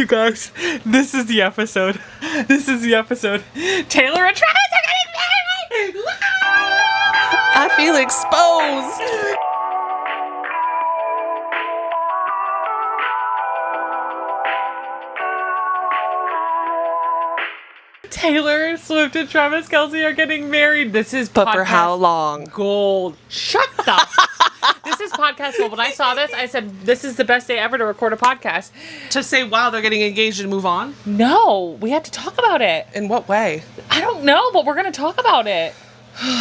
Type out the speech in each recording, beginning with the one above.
You guys, this is the episode. Taylor and Travis are getting married! I feel exposed. Taylor Swift and Travis Kelce are getting married. This is But for how long? Gold. Shut up. This is podcast gold. When I saw this, I said, this is the best day ever to record a podcast. To say, wow, they're getting engaged and move on? No, we had to talk about it. In what way? I don't know, but we're going to talk about it.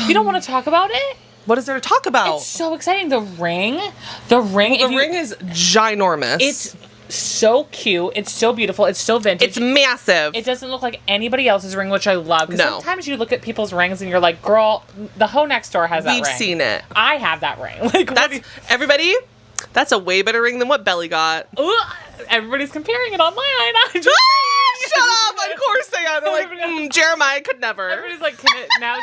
You don't want to talk about it? What is there to talk about? It's so exciting. The ring. The ring is ginormous. It's so cute. It's so beautiful. It's so vintage. It's massive. It doesn't look like anybody else's ring, which I love. Because No. sometimes you look at people's rings and you're like, girl, the hoe next door has that ring. We've seen it. I have that ring. Like, Everybody, that's a way better ring than what Belly got. Everybody's comparing it online. Shut up! Of course they are. They're like, Jeremiah could never. Everybody's like,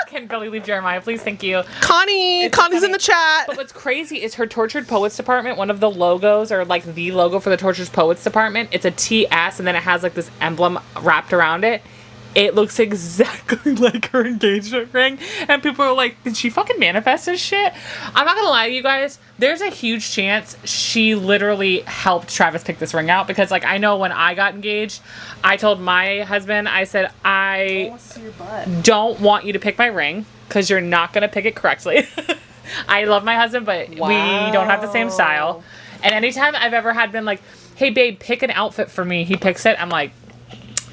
can Belly leave Jeremiah? Please, thank you. Connie's in the chat. But what's crazy is her Tortured Poets department, one of the logos, or like the logo for the Tortured Poets department, it's a TS, and then it has like this emblem wrapped around it. It looks exactly like her engagement ring. And people are like, did she fucking manifest this shit? I'm not gonna lie to you guys. There's a huge chance she literally helped Travis pick this ring out. Because, like, I know when I got engaged, I told my husband, I said, I don't want you to pick my ring. Because you're not gonna pick it correctly. I love my husband, but we don't have the same style. And anytime I've ever had been like, hey, babe, pick an outfit for me. He picks it. I'm like,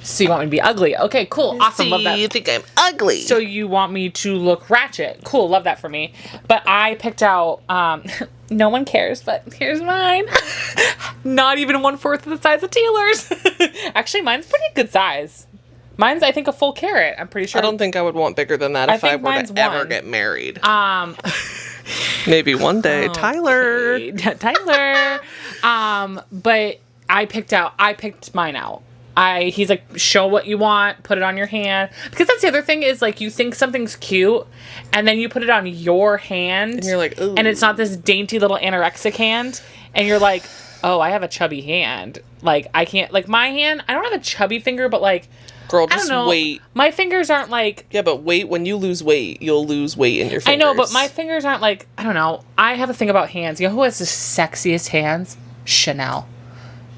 so you want me to be ugly? Okay, cool. Awesome. Love that. You think I'm ugly? So you want me to look ratchet? Cool. Love that for me. But I picked out, no one cares, but here's mine. Not even 1/4 of the size of Taylor's. Actually, mine's pretty good size. Mine's, I think, a full carat. I'm pretty sure. I don't think I would want bigger than that if I were to ever get married. Maybe one day. Okay. Tyler. But I picked mine out. He's like, show what you want, put it on your hand. Because that's the other thing is, like, you think something's cute, and then you put it on your hand. And you're like, ooh. And it's not this dainty little anorexic hand. And you're like, oh, I have a chubby hand. Like, I can't, like, my hand, I don't have a chubby finger, but, like, girl, just wait. My fingers aren't, like... Yeah, but wait, when you lose weight, you'll lose weight in your fingers. I know, but my fingers aren't, like, I don't know. I have a thing about hands. You know who has the sexiest hands? Chanel.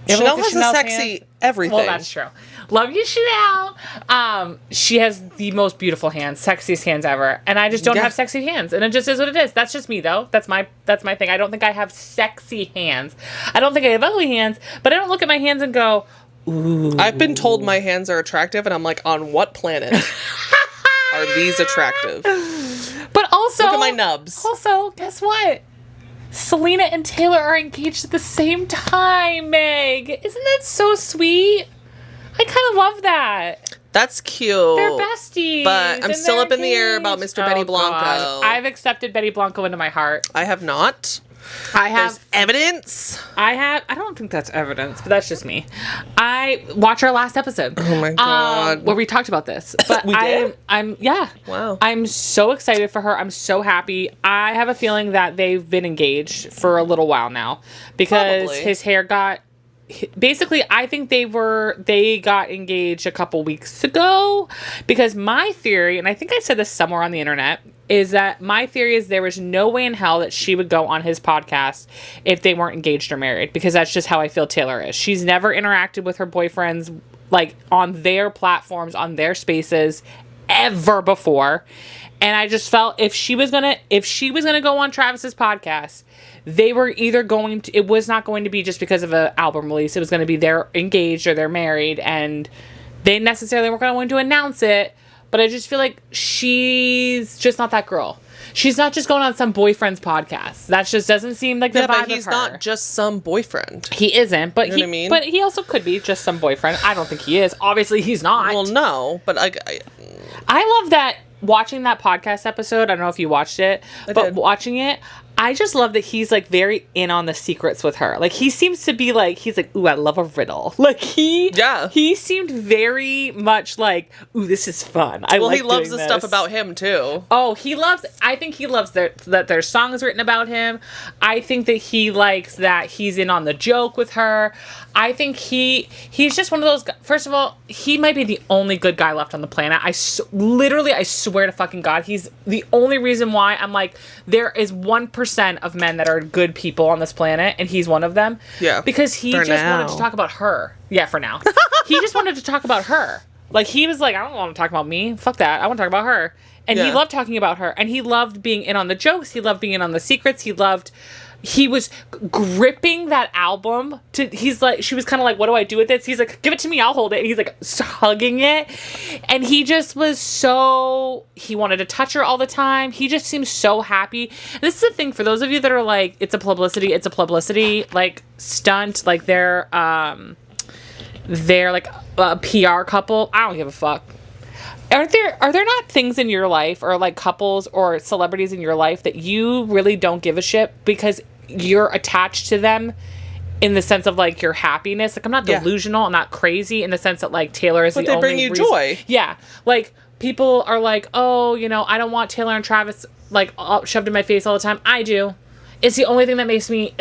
Chanel has a sexy everything. Well, that's true. Love you, Chanel. She has the most beautiful hands, sexiest hands ever, and I just don't have sexy hands, and it just is what it is. That's just me, though. That's my thing. I don't think I have sexy hands. I don't think I have ugly hands, but I don't look at my hands and go, ooh. I've been told my hands are attractive, and I'm like, on what planet are these attractive? But also, look at my nubs. Also, guess what? Selena and Taylor are engaged at the same time, Meg. Isn't that so sweet? I kind of love that. That's cute. They're besties. But I'm still up in the air about Mr. Benny Blanco. God. I've accepted Betty Blanco into my heart. I have not. There's evidence. I don't think that's evidence, but that's just me. I watch our last episode. Oh my God. Where we talked about this. But we did? Yeah. Wow. I'm so excited for her. I'm so happy. I have a feeling that they've been engaged for a little while now because Probably. his hair got... Basically, I think they got engaged a couple weeks ago because my theory, and I think I said this somewhere on the internet, is that my theory is there was no way in hell that she would go on his podcast if they weren't engaged or married, because that's just how I feel Taylor is. She's never interacted with her boyfriends, like, on their platforms, on their spaces, ever before. And I just felt if she was gonna go on Travis's podcast, they were either going to, it was not going to be just because of an album release. It was going to be they're engaged or they're married, and they necessarily weren't going to announce it. But I just feel like she's just not that girl. She's not just going on some boyfriend's podcast. That just doesn't seem like the vibe of her. Yeah, but he's not just some boyfriend. He isn't, but you know what I mean? But he also could be just some boyfriend. I don't think he is. Obviously, he's not. Well, no, but I love that. Watching that podcast episode, I don't know if you watched it, but watching it, I just love that he's like very in on the secrets with her. Like he seems to be like, he's like, ooh, I love a riddle. Like he seemed very much like, ooh, this is fun. He loves the stuff about him too. Oh, I think he loves that there's songs written about him. I think that he likes that he's in on the joke with her. I think he's just one of those, first of all, he might be the only good guy left on the planet. I swear to fucking God, he's the only reason why I'm like, there is 1% of men that are good people on this planet, and he's one of them. Yeah. Because he wanted to talk about her. Yeah, for now. He just wanted to talk about her. Like, he was like, I don't want to talk about me. Fuck that. I want to talk about her. And he loved talking about her. And he loved being in on the jokes. He loved being in on the secrets. He was gripping that album he's like, she was kind of like, what do I do with this? He's like, give it to me, I'll hold it. And he's like hugging it. And he just was he wanted to touch her all the time. He just seems so happy. And this is the thing for those of you that are like, it's a publicity, like stunt, like they're like a PR couple. I don't give a fuck. Are there not things in your life or like couples or celebrities in your life that you really don't give a shit because you're attached to them in the sense of like your happiness? Like, I'm not delusional. I'm not crazy in the sense that like Taylor is the only bring you joy. Yeah. Like people are like, oh, I don't want Taylor and Travis like shoved in my face all the time. I do. It's the only thing that gives me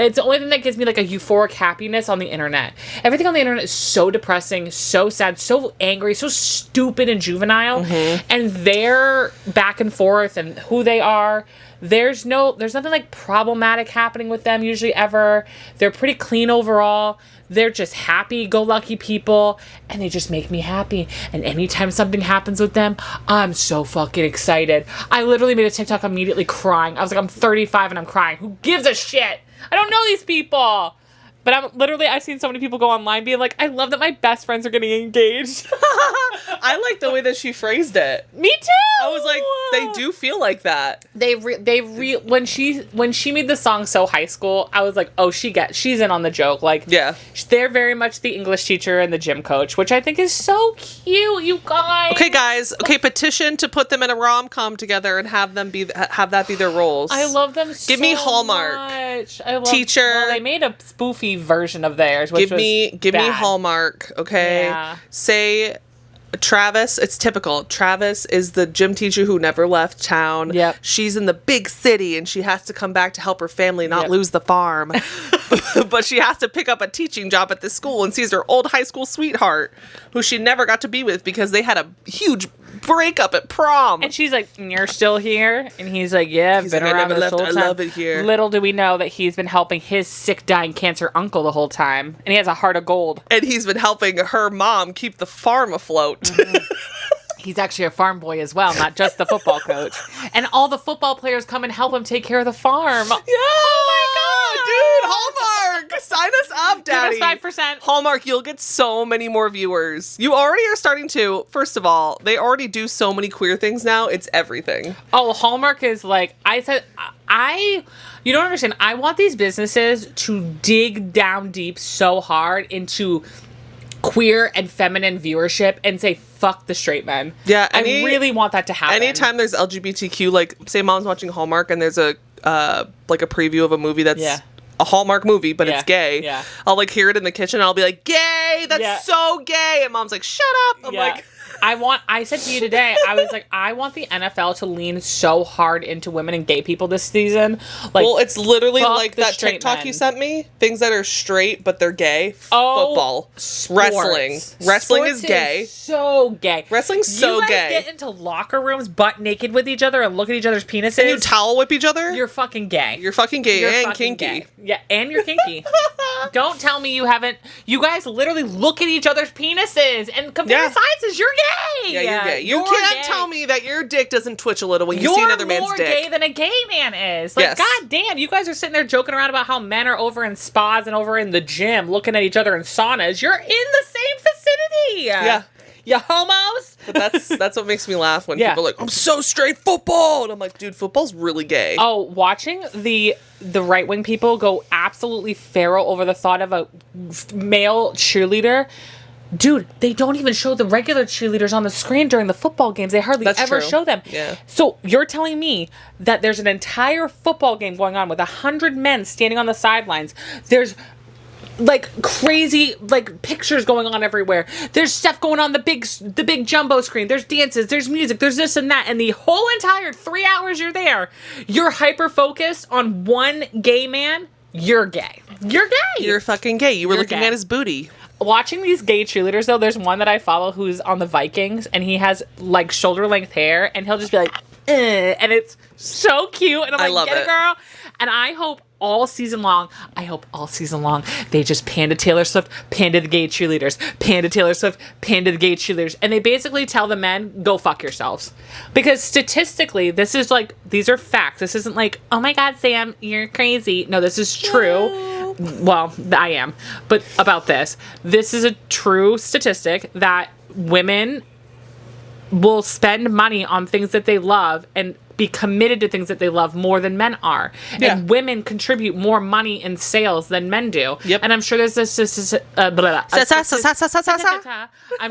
like a euphoric happiness on the internet. Everything on the internet is so depressing, so sad, so angry, so stupid and juvenile. Mm-hmm. And their back and forth and who they are, there's nothing like problematic happening with them usually ever. They're pretty clean overall. They're just happy-go-lucky people, and they just make me happy. And anytime something happens with them, I'm so fucking excited. I literally made a TikTok immediately crying. I was like, I'm 35 and I'm crying. Who gives a shit? I don't know these people. But I've seen so many people go online being like, I love that my best friends are getting engaged. I like the way that she phrased it. Me too. I was like, they do feel like that. When she made the song So High School, I was like, oh, she's in on the joke. Like, yeah, they're very much the English teacher and the gym coach, which I think is so cute, you guys. Okay, guys. Okay, petition to put them in a rom-com together and have that be their roles. I love them so Give me Hallmark. Much. I love Teacher. Well, they made a spoofy version of theirs, which give me Hallmark, okay? Yeah. Say Travis, it's typical. Travis is the gym teacher who never left town. Yep. She's in the big city and she has to come back to help her family not lose the farm. But she has to pick up a teaching job at this school and sees her old high school sweetheart who she never got to be with because they had a huge breakup at prom. And she's like, you're still here? And he's like, yeah, I've been around this whole time. I love it here. Little do we know that he's been helping his sick, dying cancer uncle the whole time. And he has a heart of gold. And he's been helping her mom keep the farm afloat. Mm-hmm. He's actually a farm boy as well, not just the football coach. And all the football players come and help him take care of the farm. Yeah! Oh my God! Dude, Hallmark! Sign us up, Daddy! Give us 5%. Hallmark, you'll get so many more viewers. You already are starting to. First of all, they already do so many queer things now. It's everything. Oh, Hallmark is like, you don't understand. I want these businesses to dig down deep so hard into queer and feminine viewership and say fuck the straight men. Yeah, I really want that to happen. Anytime there's LGBTQ, like say Mom's watching Hallmark and there's a like a preview of a movie that's a Hallmark movie, but it's gay. Yeah. I'll like hear it in the kitchen and I'll be like, gay, that's so gay. And Mom's like, shut up. I'm like, I said to you today, I was like, I want the NFL to lean so hard into women and gay people this season. Like, well, it's literally like that TikTok you sent me. Things that are straight, but they're gay. Football. Sports. Wrestling. Wrestling is gay. So gay. Wrestling's so gay. You guys get into locker rooms butt naked with each other and look at each other's penises. And you towel whip each other? You're fucking gay. You're fucking gay and kinky. Gay. Yeah, and you're kinky. Don't tell me you haven't. You guys literally look at each other's penises and compare sizes. You're gay. Yeah, you're gay. You can't tell me that your dick doesn't twitch a little when you see another man's dick. You're more gay than a gay man is. Like, God damn, you guys are sitting there joking around about how men are over in spas and over in the gym looking at each other in saunas. You're in the same vicinity. Yeah. You homos. But that's what makes me laugh when people are like, I'm so straight football. And I'm like, dude, football's really gay. Oh, watching the right-wing people go absolutely feral over the thought of a male cheerleader Dude, they don't even show the regular cheerleaders on the screen during the football games. They hardly ever show them. Yeah. So you're telling me that there's an entire football game going on with 100 men standing on the sidelines. There's like crazy like pictures going on everywhere. There's stuff going on the big jumbo screen. There's dances, there's music, there's this and that, and the whole entire 3 hours you're there, you're hyper focused on one gay man. You're gay. You're gay. You're fucking gay. You were looking at his booty. Watching these gay cheerleaders, though, there's one that I follow who's on the Vikings, and he has, like, shoulder-length hair, and he'll just be like, and it's so cute, and I'm like, get it, girl. And I hope all season long, they just pan to Taylor Swift, pan to the gay cheerleaders, pan to Taylor Swift, pan to the gay cheerleaders, and they basically tell the men, go fuck yourselves. Because statistically, this is like, these are facts. This isn't like, oh my God, Sam, you're crazy. No, this is true. Well, I am. But about this is a true statistic that women will spend money on things that they love and be committed to things that they love more than men are. Yeah. And women contribute more money in sales than men do. Yep. And I'm sure there's I'm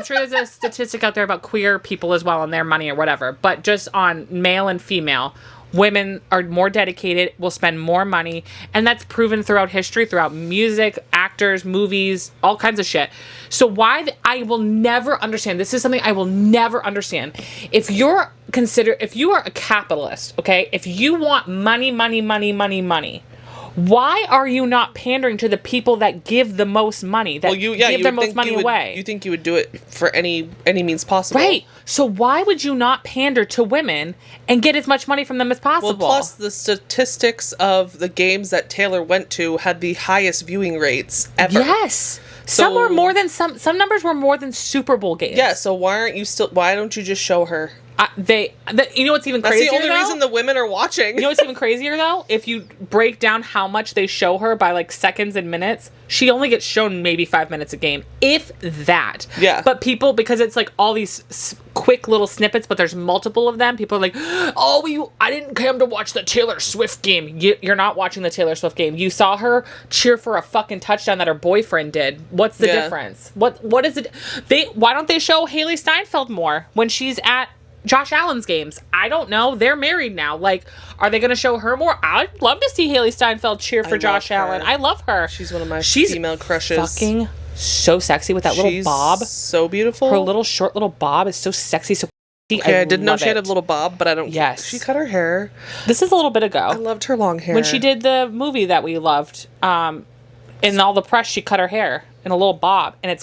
sure there's a statistic out there about queer people as well and their money or whatever. But just on male and female, women are more dedicated, will spend more money, and that's proven throughout history, throughout music, actors, movies, all kinds of shit. So I will never understand, this is something I will never understand. If you are a capitalist, okay, if you want money, why are you not pandering to the people that give the most money, give their most money away? You think you would do it for any means possible. Right. So why would you not pander to women and get as much money from them as possible? Well, plus the statistics of the games that Taylor went to had the highest viewing rates ever. Yes. Some were more than some numbers were more than Super Bowl games. Yeah, so why don't you just show her? You know what's even crazier, That's the only reason the women are watching. You know what's even crazier, though? If you break down how much they show her by, like, seconds and minutes, she only gets shown maybe 5 minutes a game, if that. Yeah. But people, because it's, like, all these quick little snippets, but there's multiple of them, people are like, I didn't come to watch the Taylor Swift game. You're not watching the Taylor Swift game. You saw her cheer for a fucking touchdown that her boyfriend did. What's the difference? What is it? Why don't they show Haley Steinfeld more when she's at Josh Allen's games? I don't know. They're married now. Like, are they going to show her more? I'd love to see Haley Steinfeld cheer for Josh Allen. I love her. She's one of my female crushes. Fucking so sexy with that little bob. So beautiful. Her little short little bob is so sexy. So okay, I didn't know she had a little bob, but I don't. Yes, she cut her hair. This is a little bit ago. I loved her long hair when she did the movie that we loved. In all the press, she cut her hair in a little bob, and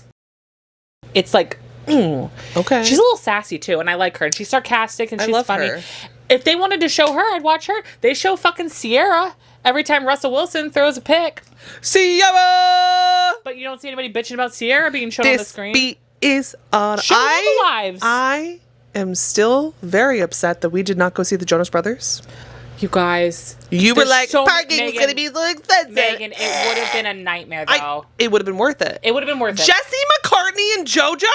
it's like. Okay. She's a little sassy too, and I like her. And she's sarcastic and she's funny. Her. If they wanted to show her, I'd watch her. They show fucking Sierra every time Russell Wilson throws a pick. Sierra! But you don't see anybody bitching about Sierra being shown on the screen. This beat is on. Show the lives. I am still very upset that we did not go see the Jonas Brothers. You guys. You were like, parking's going to be so expensive. Megan, it would have been a nightmare, though. It would have been worth it. It would have been worth it. Jesse McCartney and JoJo?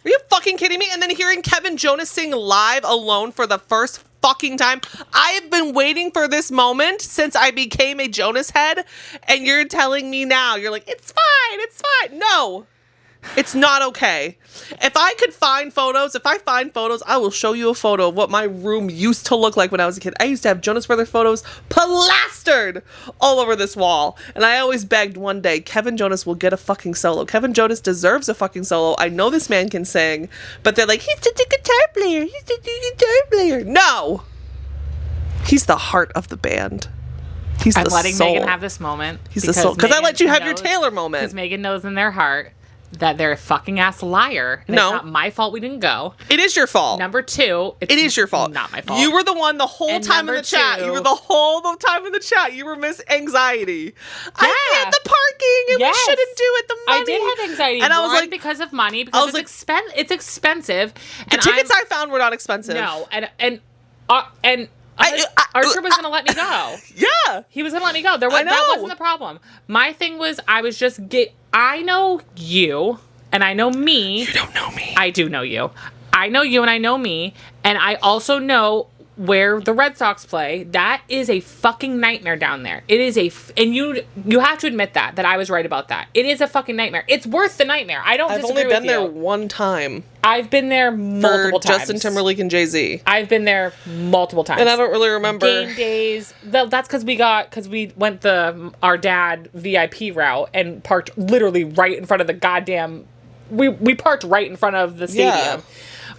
Are you fucking kidding me? And then hearing Kevin Jonas sing live alone for the first fucking time. I have been waiting for this moment since I became a Jonas head, and you're telling me now, you're like, it's fine. No. It's not okay. If I find photos, I will show you a photo of what my room used to look like when I was a kid. I used to have Jonas Brothers photos plastered all over this wall. And I always begged one day, Kevin Jonas will get a fucking solo. Kevin Jonas deserves a fucking solo. I know this man can sing. But they're like, he's just a guitar player. No! He's the heart of the band. He's the soul. I'm letting Megan have this moment. He's the soul. Because I let you have your Taylor moment. Because Megan knows in their heart that they're a fucking ass liar. And no. It's not my fault we didn't go. It is your fault. Number two. It is your fault. Not my fault. You were the one the whole time in the chat. You were the whole time in the chat. You were Miss Anxiety. Yeah. I had the parking and we shouldn't do it. The money. I did have anxiety. And I was like, because of money. Because it's expensive. The tickets I found were not expensive. No. And Archer was going to let me go. Yeah. He was going to let me go. That wasn't the problem. My thing was I know you and I know me. You don't know me. I do know you. I know you and I know me. And I also know where the Red Sox play, that is a fucking nightmare down there. It is and you have to admit that I was right about that. It is a fucking nightmare. It's worth the nightmare. I don't disagree with you. I've only been there one time. I've been there multiple times. Justin Timberlake and Jay-Z. I've been there multiple times. And I don't really remember. Game days. That's because we went our dad VIP route and parked literally right in front of the goddamn... We parked right in front of the stadium. Yeah.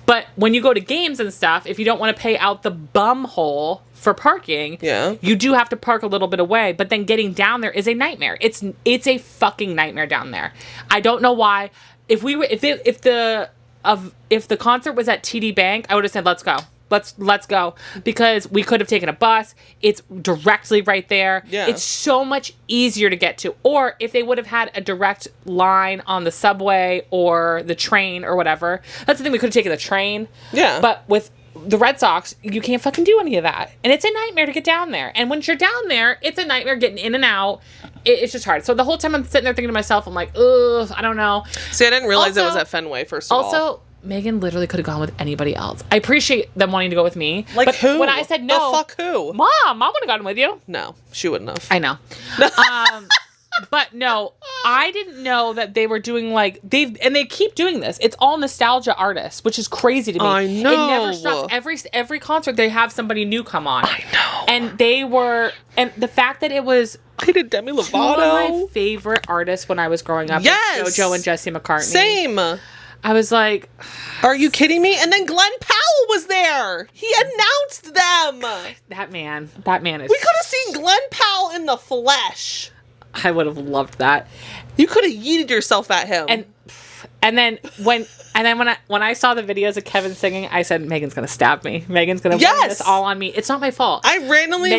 But when you go to games and stuff, if you don't want to pay out the bum hole for parking, you do have to park a little bit away. But then getting down there is a nightmare. It's a fucking nightmare down there. I don't know why. If the concert was at TD Bank, I would have said, let's go. Let's go. Because we could have taken a bus. It's directly right there. Yeah. It's so much easier to get to. Or if they would have had a direct line on the subway or the train or whatever. That's the thing, we could have taken the train. Yeah. But with the Red Sox, you can't fucking do any of that. And it's a nightmare to get down there. And when you're down there, it's a nightmare getting in and out. It's just hard. So the whole time I'm sitting there thinking to myself, I'm like, ugh, I don't know. See, I didn't realize it was at Fenway, first of all. Also, Megan literally could have gone with anybody else. I appreciate them wanting to go with me. Like, but who? When I said no. The fuck who? Mom would have gone with you. No, she wouldn't have. I know. But no, I didn't know that they were doing they keep doing this. It's all nostalgia artists, which is crazy to me. I know. It never stops. Every concert they have somebody new come on. I know. And the fact that it was I did Demi Lovato. Two of my favorite artists when I was growing up. Yes. JoJo and Jesse McCartney. Same. I was like, are you kidding me? And then Glenn Powell was there. He announced them. That man is... We could have seen Glenn Powell in the flesh. I would have loved that. You could have yeeted yourself at him. And then when I saw the videos of Kevin singing, I said, Megan's gonna stab me. Megan's gonna blame this all on me. It's not my fault. I was randomly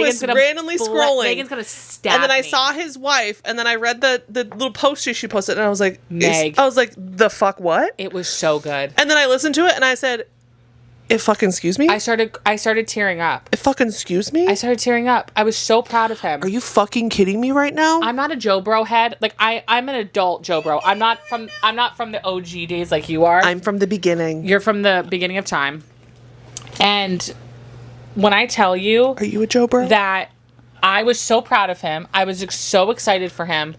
scrolling. Megan's gonna stab me. And then I saw his wife, and then I read the little poster she posted, and I was like, Meg. I was like, the fuck what? It was so good. And then I listened to it, and I said, it fucking excuse me? I started tearing up. It fucking excuse me? I started tearing up. I was so proud of him. Are you fucking kidding me right now? I'm not a Joe Bro head. Like I'm an adult Joe Bro. I'm not from the OG days like you are. I'm from the beginning. You're from the beginning of time. And when I tell you, are you a Joe Bro? That I was so proud of him. I was so excited for him,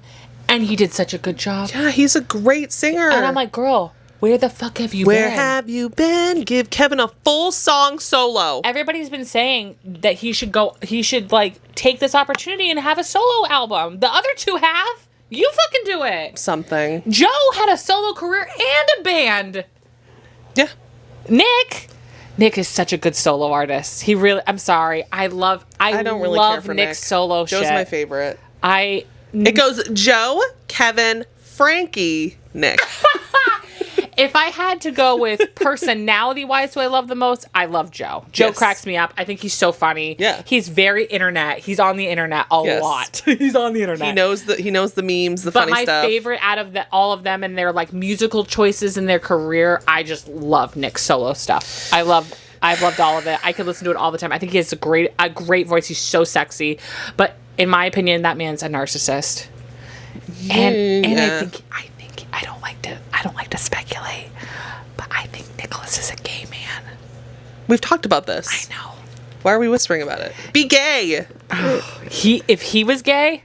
and he did such a good job. Yeah, he's a great singer. And I'm like, girl, where the fuck have you been? Where have you been? Give Kevin a full song solo. Everybody's been saying that he should take this opportunity and have a solo album. The other two have. You fucking do it. Something. Joe had a solo career and a band. Yeah. Nick is such a good solo artist. He really, I'm sorry. I don't really care for Nick's solo shit. Joe's my favorite. It goes Joe, Kevin, Frankie, Nick. If I had to go with personality-wise who I love the most, I love Joe. Joe cracks me up. I think he's so funny. Yeah. He's very internet. He's on the internet a lot. He's on the internet. He knows the memes, the funny stuff. But my favorite out of all of them and their musical choices in their career, I just love Nick's solo stuff. I've loved all of it. I could listen to it all the time. I think he has a great voice. He's so sexy. But in my opinion, that man's a narcissist. And I don't like to speculate, but I think Nicholas is a gay man. We've talked about this. I know. Why are we whispering about it? Be gay. If he was gay,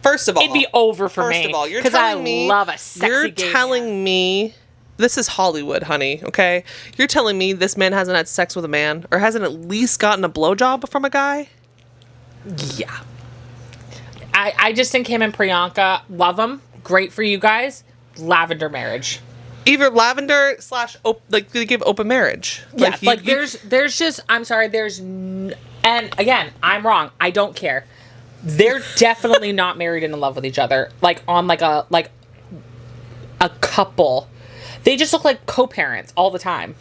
first of all, it'd be over for me. First of all, you're because telling I me love a sexy you're gay telling man. me this is Hollywood, honey. Okay, you're telling me this man hasn't had sex with a man or hasn't at least gotten a blowjob from a guy? Yeah. I just think him and Priyanka, love them. Great for you guys. Lavender marriage. Either lavender / they give open marriage. Yeah, there's just, I'm sorry, and again, I'm wrong. I don't care. They're definitely not married and in love with each other. On a couple. They just look like co-parents all the time.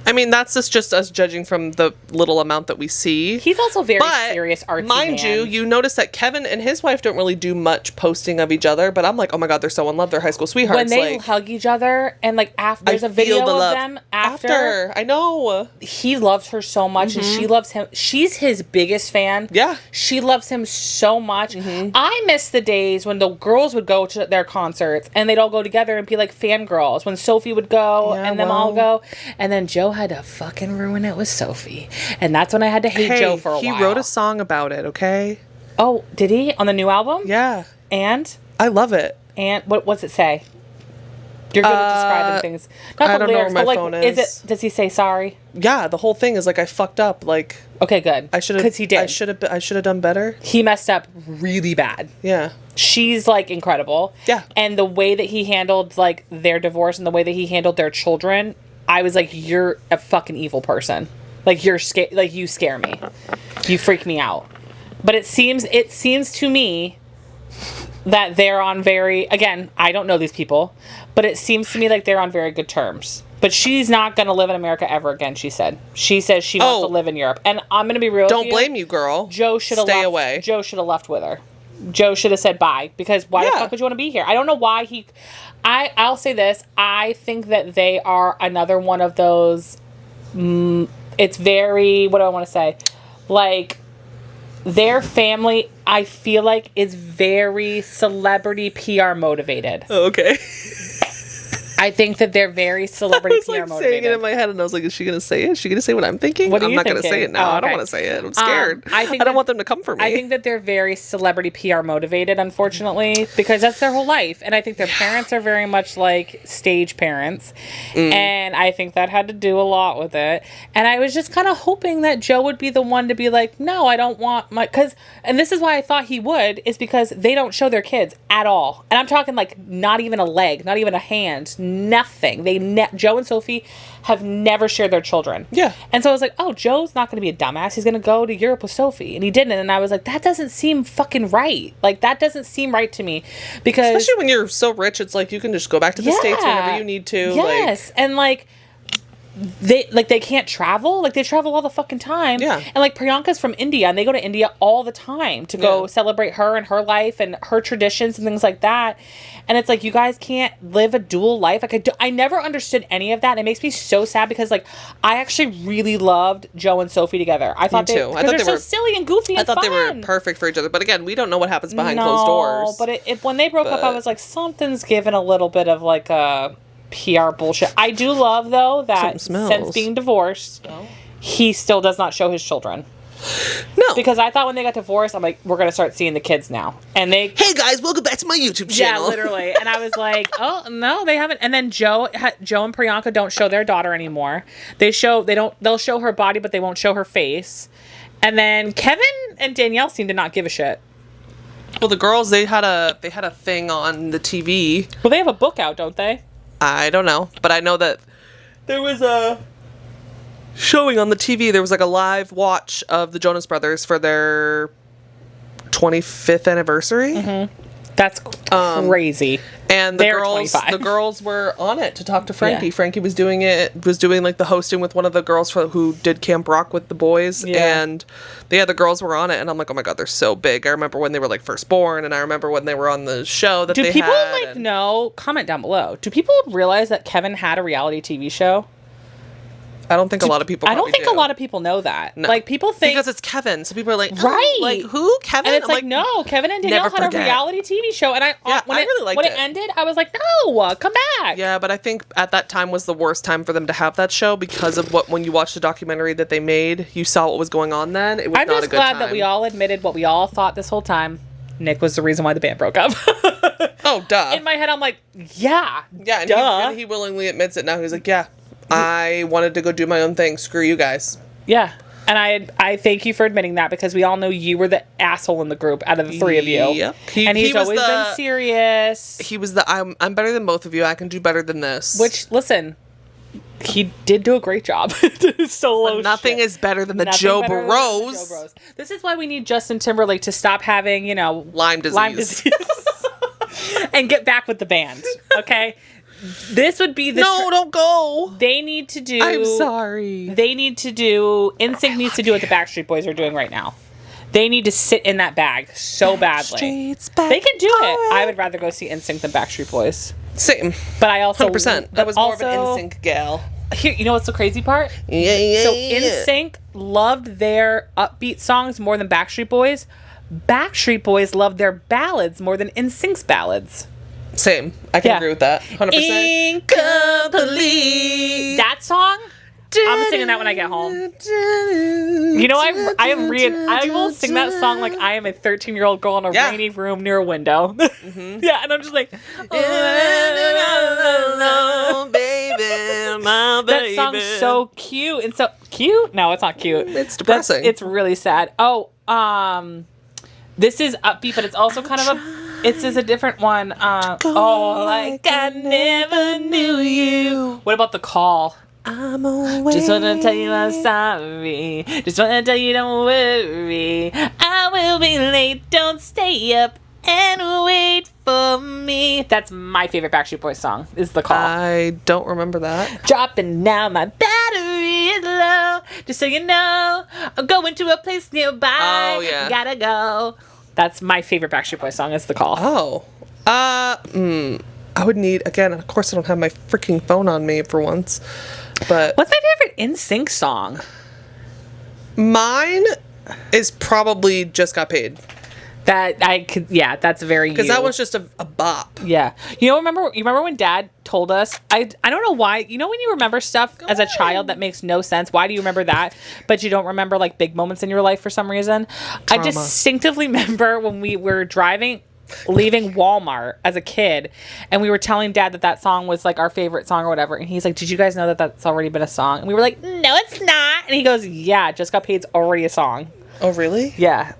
I mean, that's just us judging from the little amount that we see. He's also very serious, artsy mind man. you notice that Kevin and his wife don't really do much posting of each other, but I'm like, oh my god, they're so in love. They're high school sweethearts. When they hug each other, and after there's a video of them after. I know. He loves her so much, and she loves him. She's his biggest fan. Yeah. She loves him so much. I miss the days when the girls would go to their concerts, and they'd all go together and be like fangirls. When Sophie would go, and them all go, and then Joe Joe had to fucking ruin it with Sophie. And that's when I had to hate Joe for a while. He wrote a song about it, okay? Oh, did he? On the new album? Yeah. And? I love it. And what's it say? You're good at describing things. Not the I don't lyrics, know where my but phone is. Does he say sorry? Yeah, the whole thing is like I fucked up. Like, okay, good. I should have. Because he did. I should have done better. He messed up really bad. Yeah. She's like incredible. Yeah. And the way that he handled like their divorce and the way that he handled their children, I was like, you're a fucking evil person. Like you scare me. You freak me out. But it seems to me that they're on again, I don't know these people, but it seems to me like they're on very good terms. But she's not going to live in America ever again, she said. She says she wants to live in Europe. And I'm going to be real with you. Don't blame you, girl. Joe should have Stay away. Joe should have left with her. Joe should have said bye. Because why the fuck would you want to be here? I don't know why I'll say this. I think that they are another one of those... it's very... What do I want to say? Like... Their family, I feel like, is very celebrity PR motivated. Oh, okay. I think that they're very celebrity PR motivated. I was saying it in my head, and I was like, is she going to say it? Is she going to say what I'm thinking? What are you I'm not going to say it now. Oh, okay. I don't want to say it. I'm scared. I don't want them to come for me. I think that they're very celebrity PR motivated, unfortunately, because that's their whole life. And I think their parents are very much like stage parents. And I think that had to do a lot with it. And I was just kind of hoping that Joe would be the one to be like, no, I don't want my... And this is why I thought he would, is because they don't show their kids at all. And I'm talking like not even a leg, not even a hand, nothing. Joe and Sophie have never shared their children. Yeah. And so I was like, oh, Joe's not going to be a dumbass. He's going to go to Europe with Sophie. And he didn't. And I was like, that doesn't seem fucking right. Like, that doesn't seem right to me. Because... Especially when you're so rich, it's like you can just go back to the States whenever you need to. Yes. Like... And like... They can't travel. Like, they travel all the fucking time. Yeah. And like Priyanka's from India, and they go to India all the time to go celebrate her and her life and her traditions and things like that. And it's like, you guys can't live a dual life. Like, I never understood any of that. And it makes me so sad because like I actually really loved Joe and Sophie together. I thought they were so silly and goofy and fun. I thought they were perfect for each other. But again, we don't know what happens behind closed doors. But when they broke up, I was like, something's given a little bit of like a PR bullshit. I do love though that since being divorced, he still does not show his children. No, because I thought when they got divorced, I'm like, we're gonna start seeing the kids now. And hey guys, welcome back to my YouTube channel. Yeah, literally. And I was like, oh no, they haven't. And then Joe and Priyanka don't show their daughter anymore. They'll show her body, but they won't show her face. And then Kevin and Danielle seem to not give a shit. Well, the girls they had a thing on the TV. Well, they have a book out, don't they? I don't know, but I know that there was a showing on the TV. There was like a live watch of the Jonas Brothers for their 25th anniversary. Mm-hmm. That's crazy. And the girls were on it to talk to Frankie. Yeah. Frankie was doing like the hosting with one of the girls who did Camp Rock with the boys. Yeah. And the girls were on it. And I'm like, oh my God, they're so big. I remember when they were like first born. And I remember when they were on the show that they had. Do people know, comment down below, do people realize that Kevin had a reality TV show? I don't think a lot of people. I don't think a lot of people know that. No. Like, people think because it's Kevin, so people are like, right, like who? Kevin? And it's like, no, Kevin and Danielle had a reality TV show, and when it ended, I was like, no, come back. Yeah, but I think at that time was the worst time for them to have that show because of when you watched the documentary that they made, you saw what was going on. Then it was not a good time. I'm just glad that we all admitted what we all thought this whole time. Nick was the reason why the band broke up. Oh, duh. In my head, I'm like, yeah, and duh. He willingly admits it now. He's like, yeah. I wanted to go do my own thing. Screw you guys. Yeah. And I thank you for admitting that because we all know you were the asshole in the group out of the three of you. Yep. He's always been serious. He was I'm better than both of you. I can do better than this. Which, listen, he did do a great job. Solo but nothing is better than the Joe Burrows. This is why we need Justin Timberlake to stop having, Lyme disease. And get back with the band. Okay? This would be the... No, don't go. They need to do... I'm sorry. They need to do... NSYNC needs to do what the Backstreet Boys are doing right now. They need to sit in that bag so badly. They can do it. I would rather go see NSYNC than Backstreet Boys. Same. But I also... 100%. That was more of an NSYNC gal. Here, you know what's the crazy part? Yeah. So NSYNC loved their upbeat songs more than Backstreet Boys. Backstreet Boys loved their ballads more than NSYNC's ballads. Same. I can agree with that. 100%. Incomplete. That song, I'm singing that when I get home. You know, I will sing that song like I am a 13-year-old girl in a rainy room near a window. Yeah, and I'm just like, baby, my baby. That song's so cute and so cute. No, it's not cute. It's depressing. It's really sad. Oh, this is upbeat, but it's also kind of it's just a different one. Like I never knew you. What about The Call? I'm away. Just wanna tell you I'm sorry. Just wanna tell you don't worry. I will be late. Don't stay up and wait for me. That's my favorite Backstreet Boys song. Is The Call. I don't remember that. Dropping now, my battery is low. Just so you know, I'm going to a place nearby. Oh yeah. Gotta go. That's my favorite Backstreet Boys song. Is The Call. Oh. I would need, again, of course I don't have my freaking phone on me for once. But what's my favorite NSYNC song? Mine is probably Just Got Paid. That I could, yeah, that's very because that was just a bop. Yeah, you remember when Dad told us? I don't know why. You know when you remember stuff as a child that makes no sense. Why do you remember that, but you don't remember like big moments in your life for some reason? Trauma. I distinctly remember when we were leaving Walmart as a kid, and we were telling Dad that song was like our favorite song or whatever, and he's like, "Did you guys know that that's already been a song?" And we were like, "No, it's not." And he goes, "Yeah, Just Got Paid's already a song." Oh, really? Yeah.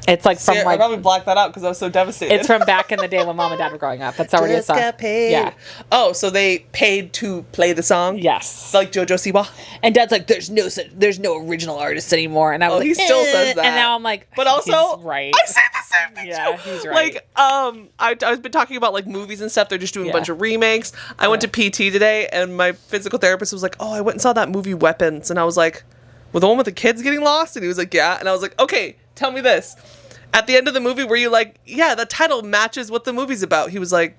It's like from I probably blacked that out because I was so devastated. It's from back in the day when Mom and Dad were growing up. That's already Just a song. Got Paid. Yeah. Oh, so they paid to play the song? Yes. Like JoJo Siwa? And Dad's like, there's no original artists anymore. And I was like, he still says that. And now I'm like, but also, he's right. I say the same thing Yeah, too. he's right. Like, I've been talking about like movies and stuff. They're just doing a bunch of remakes. I went to PT today, and my physical therapist was like, "Oh, I went and saw that movie Weapons," and I was like, "Well, the one with the kids getting lost?" And he was like, "Yeah," and I was like, "Okay, tell me this." At the end of the movie, were you like, yeah, the title matches what the movie's about? He was like,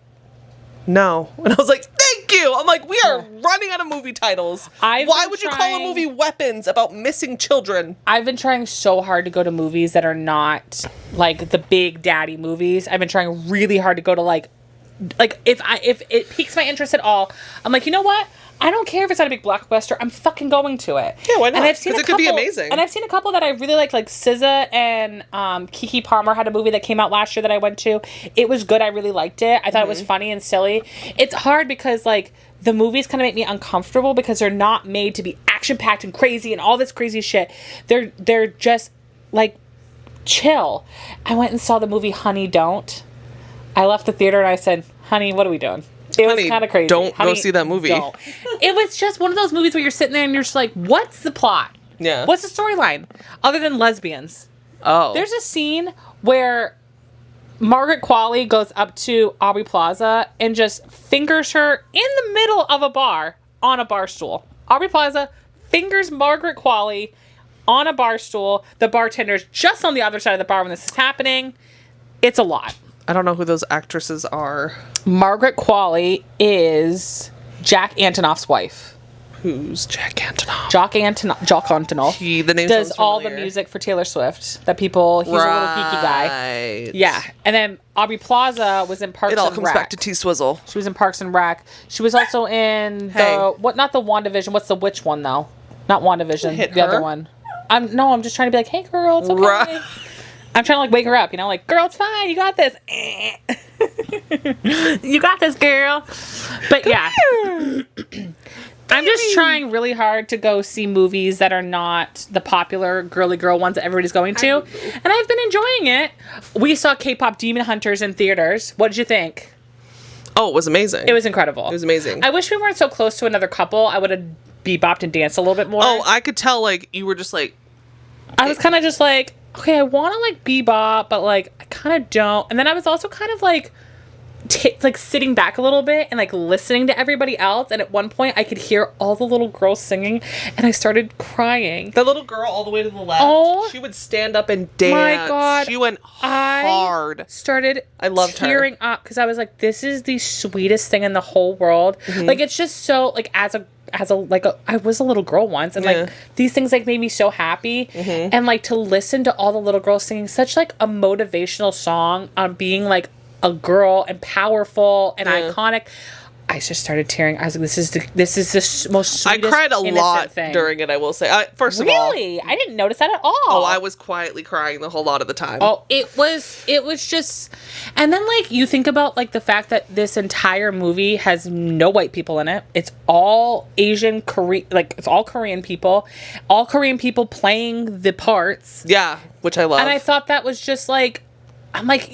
no. And I was like, thank you. I'm like, we are running out of movie titles. Why would you call a movie Weapons about missing children? I've been trying so hard to go to movies that are not like the big daddy movies. I've been trying really hard to go to like if it piques my interest at all, I'm like, you know what? I don't care if it's not a big blockbuster. I'm fucking going to it. Yeah, why not? And I've seen it could be amazing. And I've seen a couple that I really like SZA and Keke Palmer had a movie that came out last year that I went to. It was good. I really liked it. I thought it was funny and silly. It's hard because like the movies kind of make me uncomfortable because they're not made to be action-packed and crazy and all this crazy shit. They're just like chill. I went and saw the movie Honey Don't. I left the theater and I said, honey, what are we doing? It was kind of crazy. Don't go see that movie. Don't. It was just one of those movies where you're sitting there and you're just like, what's the plot? Yeah. What's the storyline? Other than lesbians. Oh. There's a scene where Margaret Qualley goes up to Aubrey Plaza and just fingers her in the middle of a bar on a bar stool. Aubrey Plaza fingers Margaret Qualley on a bar stool. The bartender's just on the other side of the bar when this is happening. It's a lot. I don't know who those actresses are. Margaret Qualley is Jack Antonoff's wife. Who's Jack Antonoff? Jock Antonoff. The name does sounds all the familiar. music for Taylor Swift. That people, he's a little geeky guy. Yeah. And then Aubrey Plaza was in Parks and Rec. It all comes back to T-Swizzle. She was in Parks and Rec. She was also in not the WandaVision. What's the witch one though? Not WandaVision. The other one. I'm just trying to be like, hey girl, it's okay. I'm trying to like wake her up, like, girl, it's fine. You got this. You got this, girl. But yeah. I'm just trying really hard to go see movies that are not the popular girly girl ones that everybody's going to. And I've been enjoying it. We saw K-pop Demon Hunters in theaters. What did you think? Oh, it was amazing. It was incredible. It was amazing. I wish we weren't so close to another couple. I would have bebopped and danced a little bit more. Oh, I could tell, like, you were just like... I was kind of just like... okay, I want to like bebop, but like I kind of don't. And then I was also kind of like sitting back a little bit and like listening to everybody else. And at one point I could hear all the little girls singing and I started crying. The little girl all the way to the left, she would stand up and dance. My God. She went hard. I loved tearing up because I was like, this is the sweetest thing in the whole world. Like it's just so like I was a little girl once and like these things like made me so happy and like to listen to all the little girls singing such like a motivational song on being like a girl and powerful and iconic. I just started tearing. I was like, this is the most sweetest, I cried a lot thing. during it, I will say. First of all. Really? I didn't notice that at all. Oh, I was quietly crying the whole lot of the time. Oh, it was just, and then like you think about like the fact that this entire movie has no white people in it. It's all Asian, Korean, like it's all Korean people playing the parts. Yeah, which I love. And I thought that was just like, I'm like,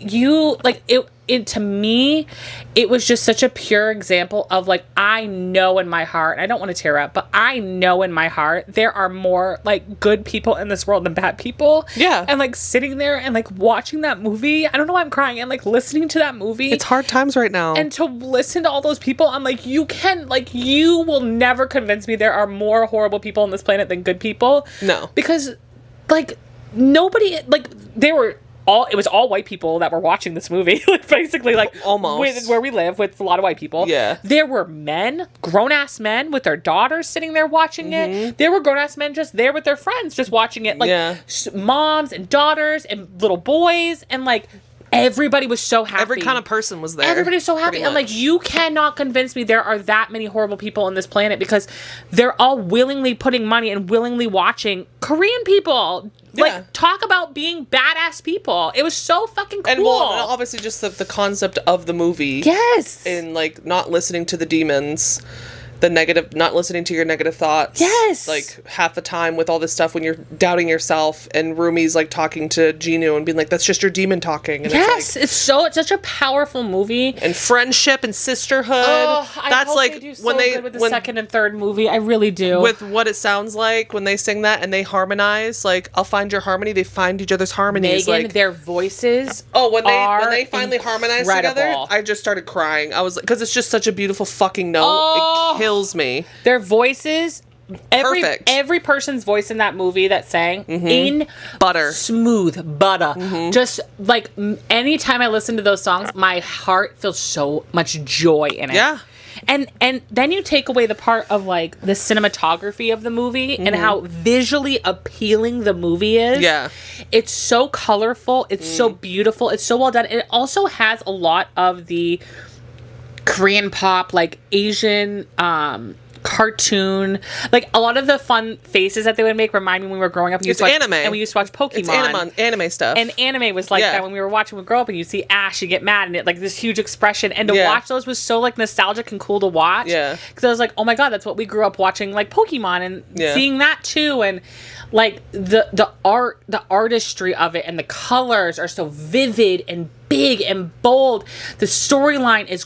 it to me, it was just such a pure example of like, I know in my heart, I don't want to tear up, but I know in my heart there are more like good people in this world than bad people. Yeah. And like sitting there and like watching that movie, I don't know why I'm crying, and like listening to that movie. It's hard times right now. And to listen to all those people, I'm like, you will never convince me there are more horrible people on this planet than good people. No. Because like nobody, like it was all white people that were watching this movie. Like basically, like almost where we live, with a lot of white people. Yeah, there were men, grown ass men with their daughters sitting there watching it. There were grown ass men just there with their friends, just watching it. Like moms and daughters and little boys, and like everybody was so happy. Every kind of person was there. Everybody's so happy. I'm like, you cannot convince me there are that many horrible people on this planet, because they're all willingly putting money and willingly watching Korean people. Like, talk about being badass people. It was so fucking cool. And well, obviously just the concept of the movie. Yes. And like not listening to the demons. Not listening to your negative thoughts. Yes. Like half the time with all this stuff when you're doubting yourself, and Rumi's like talking to Jinu and being like, that's just your demon talking. And yes. It's such a powerful movie. And friendship and sisterhood. Oh, I hope like they do so when good with the second and third movie. I really do. With what it sounds like when they sing that and they harmonize, like, I'll find your harmony. They find each other's harmonies. Megan, like their voices. Oh, when they finally harmonize together, I just started crying. I was like, because it's just such a beautiful fucking note. Oh. It kills me. Their voices, Perfect. Every person's voice in that movie that sang in butter, smooth butter. Just like anytime I listen to those songs, my heart feels so much joy in it. Yeah. And then you take away the part of like the cinematography of the movie and how visually appealing the movie is. Yeah. It's so colorful. It's so beautiful. It's so well done. It also has a lot of the Korean pop, like Asian cartoon, like a lot of the fun faces that they would make remind me when we were growing up. It's anime. And we used to watch Pokemon. It's anime stuff. And anime was like that when we were watching. We grow up and you see Ash, you get mad, and it like this huge expression. And to watch those was so like nostalgic and cool to watch. Yeah. Because I was like, oh my god, that's what we grew up watching, like Pokemon, and seeing that too, and like the artistry of it, and the colors are so vivid and big and bold. The storyline is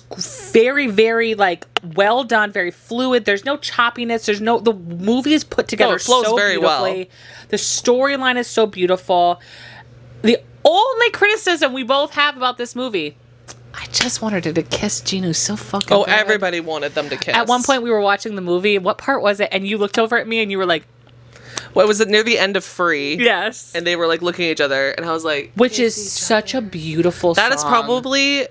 very, very like well done, very fluid. There's no choppiness. The movie is put together it flows so very beautifully. well. The storyline is so beautiful. The only criticism we both have about this movie, I just wanted her to kiss Jinu so fucking bad. Everybody wanted them to kiss. At one point we were watching the movie. What part was it? And you looked over at me and you were like, what was it, near the end of Free? yes. And they were like looking at each other, and I was like, which is such a beautiful song. That is probably,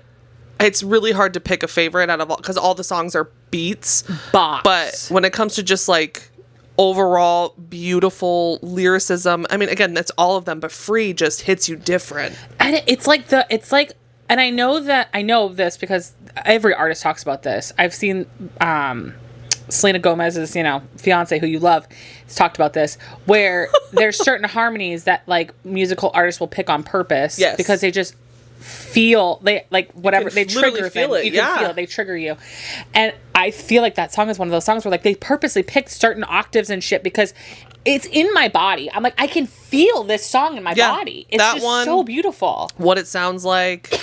it's really hard to pick a favorite out of all, because all the songs are beats. But when it comes to just like overall beautiful lyricism, I mean, again, that's all of them, but Free just hits you different. And and I know this because every artist talks about this. I've seen Selena Gomez's, fiance, who you love, has talked about this, where there's certain harmonies that like musical artists will pick on purpose, because they just feel they trigger feel it. You can feel it. They trigger you, and I feel like that song is one of those songs where like they purposely picked certain octaves and shit because it's in my body. I'm like, I can feel this song in my body. It's just so beautiful. What it sounds like,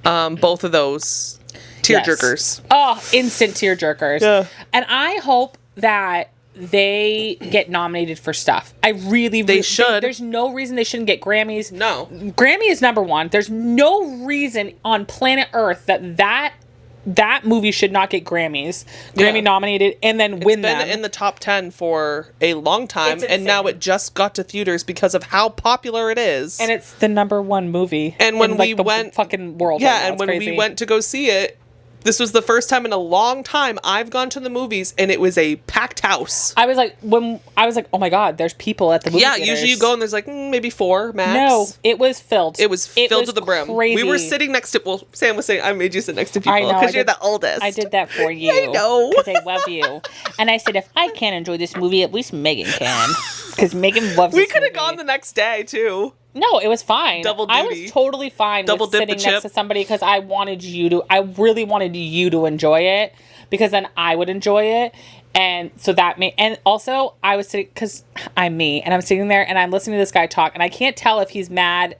both of those. Tearjerkers. Oh, instant tearjerkers. Yeah. And I hope that they get nominated for stuff. They should. There's no reason they shouldn't get Grammys. No. Grammy is number one. There's no reason on planet Earth that movie should not get Grammys. Grammy nominated and then win them. It's been in the top 10 for a long time, and now it just got to theaters because of how popular it is. And it's the number one movie. And when we the went fucking world. Yeah, and when we went to go see it, This was the first time in a long time I've gone to the movies and it was a packed house. I was like, oh my God, there's people at the movie theaters. Usually you go and there's like maybe 4 max. No, it was filled. It was filled to the brim. Crazy. We were sitting next to, well, Sam was saying, I made you sit next to people because you're the oldest. I did that for you. I know. Because I love you. And I said, if I can't enjoy this movie, at least Megan can. Because Megan loves We this could have movie. gone the next day too. No, it was fine. Double duty. I was totally fine Double with dip sitting the next chip. to somebody because I really wanted you to enjoy it because then I would enjoy it. And so and also I was sitting, because I'm me, and I'm sitting there and I'm listening to this guy talk and I can't tell if he's mad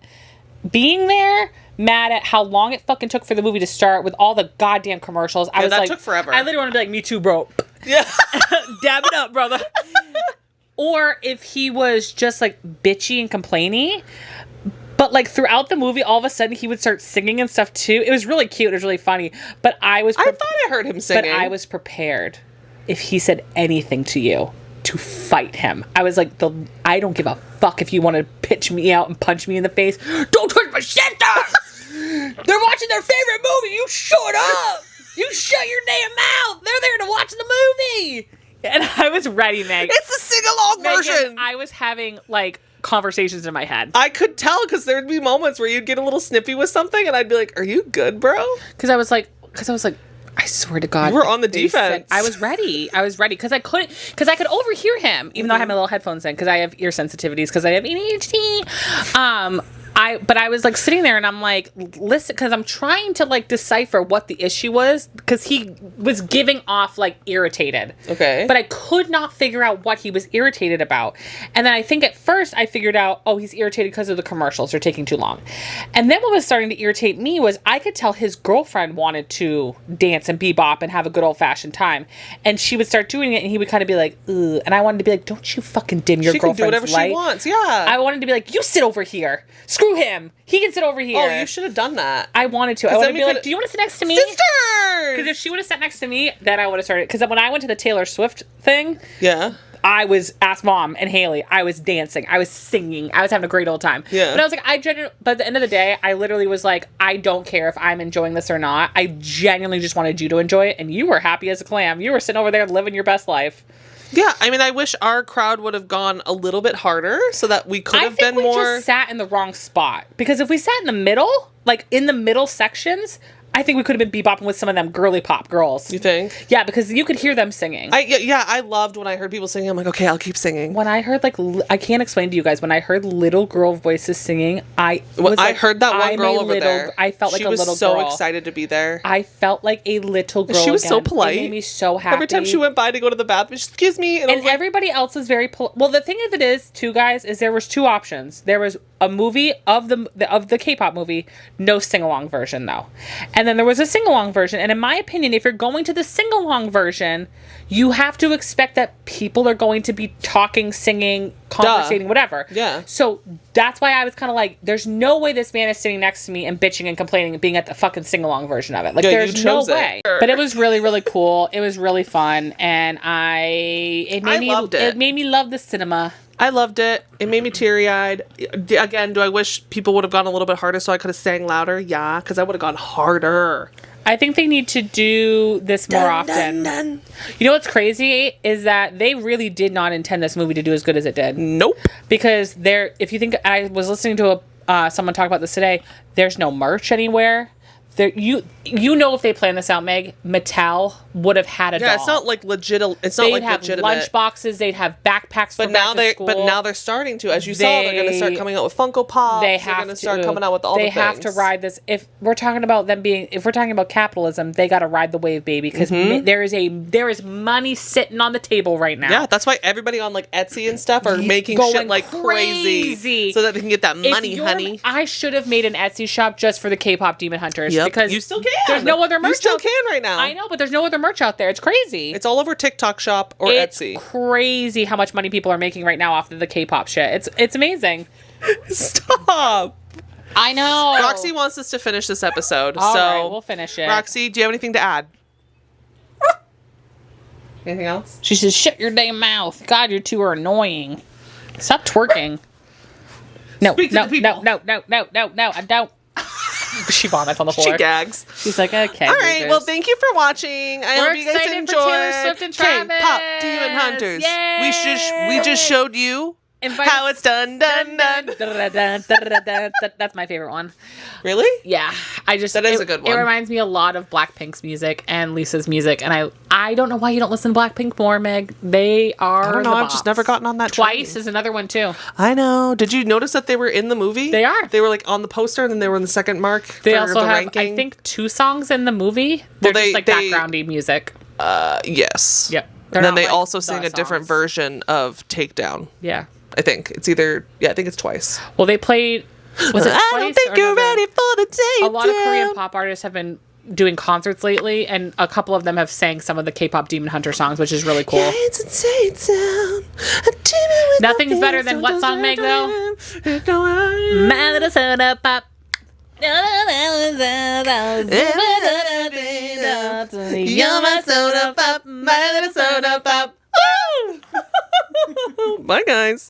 being there, mad at how long it fucking took for the movie to start with all the goddamn commercials. I was that like, took forever. I literally want to be like, me too, bro. Yeah. Dab it up, brother. Or if he was just like bitchy and complainy. But like throughout the movie, all of a sudden he would start singing and stuff too. It was really cute. It was really funny. But I thought I heard him singing. But I was prepared if he said anything to you to fight him. I was like, I don't give a fuck if you want to pitch me out and punch me in the face. Don't touch my shit there! They're watching their favorite movie. You shut up! You shut your damn mouth! They're there to watch the movie! And I was ready, Meg. It's the sing-along version! I was having, like, conversations in my head. I could tell because there'd be moments where you'd get a little snippy with something and I'd be like, are you good, bro? Because I was like, I swear to God. You were on the defense. I was ready. Because I could overhear him, even though I had my little headphones in, because I have ear sensitivities, because I have ADHD. But I was like sitting there and I'm like, listen, because I'm trying to like decipher what the issue was, because he was giving off like irritated. Okay. But I could not figure out what he was irritated about. And then I think at first I figured out, oh, he's irritated because of the commercials are taking too long. And then what was starting to irritate me was I could tell his girlfriend wanted to dance and bebop and have a good old fashioned time. And she would start doing it and he would kind of be like, ugh. And I wanted to be like, don't you fucking dim your girlfriend's light. She can do whatever she wants, yeah. I wanted to be like, you sit over here. Screw him. He can sit over here. Oh, you should have done that. I wanted to. I wanted to be like, do you want to sit next to me? Sisters! Because if she would have sat next to me, then I would have started. Because when I went to the Taylor Swift thing, yeah, I was, asked Mom and Haley, I was dancing. I was singing. I was having a great old time. Yeah. But I was like, but at the end of the day, I literally was like, I don't care if I'm enjoying this or not. I genuinely just wanted you to enjoy it. And you were happy as a clam. You were sitting over there living your best life. Yeah, I mean, I wish our crowd would have gone a little bit harder so that we could have been more. I think we just sat in the wrong spot. Because if we sat in the middle, like in the middle sections, I think we could have been bebopping with some of them girly pop girls. You think? Yeah, because you could hear them singing. I loved when I heard people singing. I'm like, okay, I'll keep singing. When I heard, like, I can't explain to you guys, when I heard little girl voices singing, I heard that one girl over there. I felt like a little girl. She was so excited to be there. I felt like a little girl. She was again. so polite. It made me so happy. Every time she went by to go to the bathroom, she, excuse me. And everybody else was very polite. Well, the thing of it is, too, guys, is there was 2 options. There was a movie of the K-pop movie, no sing-along version, though. And then there was a sing-along version. And in my opinion, if you're going to the sing-along version, you have to expect that people are going to be talking, singing, conversating, whatever. Yeah. So that's why I was kind of like, there's no way this man is sitting next to me and bitching and complaining and being at the fucking sing-along version of it. Like, there's no way. But it was really, really cool. It was really fun. And it made me love the cinema. I loved it. It made me teary-eyed. Again, do I wish people would have gone a little bit harder so I could have sang louder? Yeah, because I would have gone harder. I think they need to do this more often. Dun. You know what's crazy is that they really did not intend this movie to do as good as it did. Nope. Because if you think, I was listening to someone talk about this today, there's no merch anywhere. There, you know, if they planned this out, Meg, Mattel would have had a doll. Yeah, it's not like legit. It's not they'd like have legitimate. Lunch boxes. They'd have backpacks. But now they're starting to, as you saw, they're going to start coming out with Funko Pops. They're going to start coming out with all the things. They have to ride this. If we're talking about capitalism, they got to ride the wave, baby, because there is money sitting on the table right now. Yeah, that's why everybody on like Etsy and stuff are making shit like crazy so that they can get that money, honey. I should have made an Etsy shop just for the K-pop Demon Hunters. Yep. Because you still can. There's no other merch. You still can right now. I know, but there's no other merch out there. It's crazy. It's all over TikTok Shop or Etsy. It's crazy how much money people are making right now off of the K-pop shit. It's amazing. Stop. I know. Roxy wants us to finish this episode. All so right, we'll finish it. Roxy, do you have anything to add? Anything else? She says, shut your damn mouth. God, you two are annoying. Stop twerking. No, I don't. She vomits on the floor. She gags. She's like, okay. All right. Well, thank you for watching. I hope you guys excited enjoyed. for Taylor Swift and Travis. K-pop Demon Hunters. Yay! We just showed you how it's done. That's my favorite one. Really? Yeah. That is a good one. It reminds me a lot of Blackpink's music and Lisa's music. And I don't know why you don't listen to Blackpink more, Meg. They are I don't know. I've just never gotten on that Twice train. is another one, too. I know. Did you notice that they were in the movie? They are. They were like on the poster and then they were in the second mark They for also the have, ranking. I think, 2 songs in the movie. They're just like backgroundy music. Yes. Yep. And then they like also the sing a different songs. version of Takedown. Yeah. I think it's either, I think it's twice. Well, they played, was it twice? I don't think you're ready for the Takedown. A lot of Korean pop artists have been doing concerts lately, and a couple of them have sang some of the K-pop Demon Hunter songs, which is really cool. Yeah, it's a Takedown. A demon with Nothing's no better face, than what song, Meg, though? don't- My little soda pop. You're my soda pop, my little soda pop. Woo! Bye, guys.